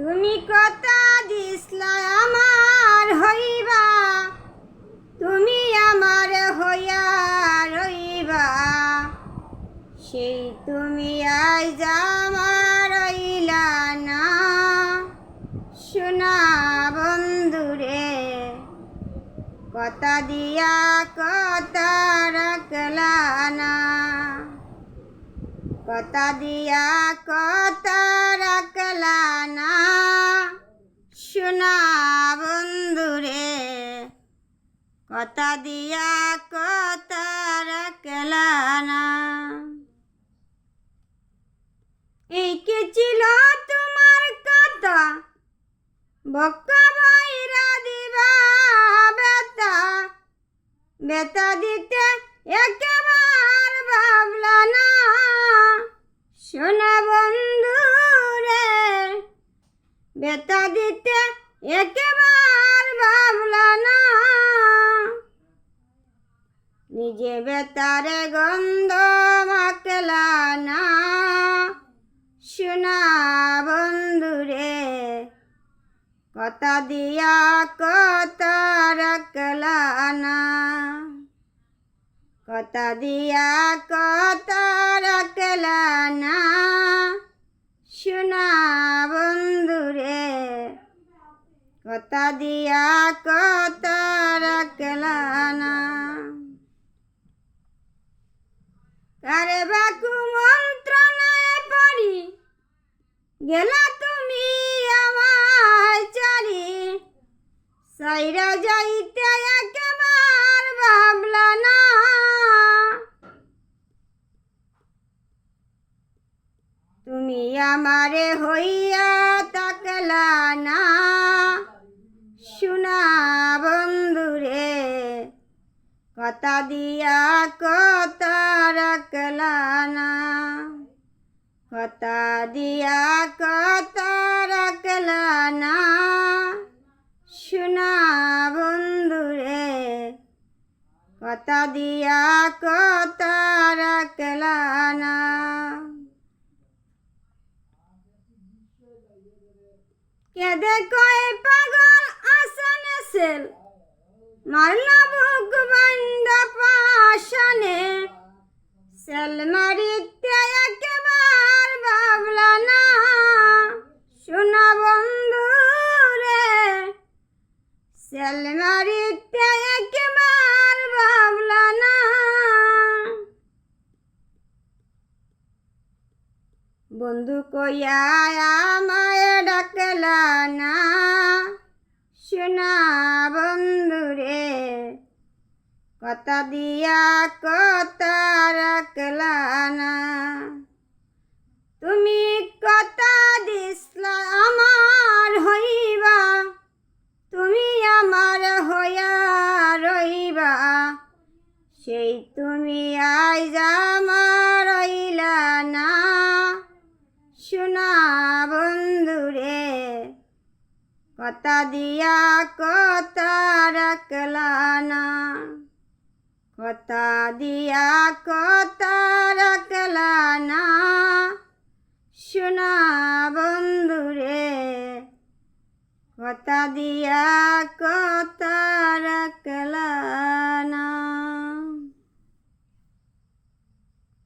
তুমি কথা দিসলা আমার হইবা, তুমি আমার হইয়া রইবা, সেই তুমি আইজ আমার রইলা না। শোনা বন্ধুরে, কথা দিয়া কথা রাখলা না, কথা দিয়া কথা রাখলা না। শোনা বন্ধুরে, কথা দিয়া কথা রাখলা না। এই কি ছিল তোমার কথা, বক্কা বাইরা দিবা বেতা, বেতা দিতে একেবার ভাবলা না। শোনা বন্ধু রে, বেতা দিতে একেবার ভাবলা না। নিজে বেতারে গন্ধ মাখলা না। শোনা বন্ধু রে, কথা দিয়া কথা রাখলা না, কথা দিয়া কথা রাখলা না। শোনা বন্ধু রে, কথা দিয়া কথা রাখলা না। কারে বাকু মন্ত্রণায় পড়ি গেলা তুমি আমায় চারি, সাইরা যাইতে একবার ভাবলা না। তুমি আমারে হইয়া তাকলা না। শোনা বন্ধু রে, কথা দিয়া কথা রাখলা না, কথা দিয়া কথা রাখলা না। শোনা বন্ধু রে, কথা দিয়া কথা রাখলা না। কেদে কয় পাগল আসনে সেল, মারলা বুক বান্দা পাশানে, সেল মারিতে একেবার ভাবলা না। শোনা বন্ধু রে, সেল মারিতে একেবার ভাবলা না। বন্ধু কইয়া আমায় ডাকলা না। শোনা বন্ধু রে, কথা দিয়া কথা রাখলা না। তুমি কথা দিসলা আমার হইবা, তুমি আমার হইয়া রইবা, সেই তুমি আইজ আমার রইলা না। শোনা বন্ধু রে, কথা দিয়া কথা রাখলা না, কথা দিয়া কথা রাখলা না। শোনা বন্ধু রে, কথা দিয়া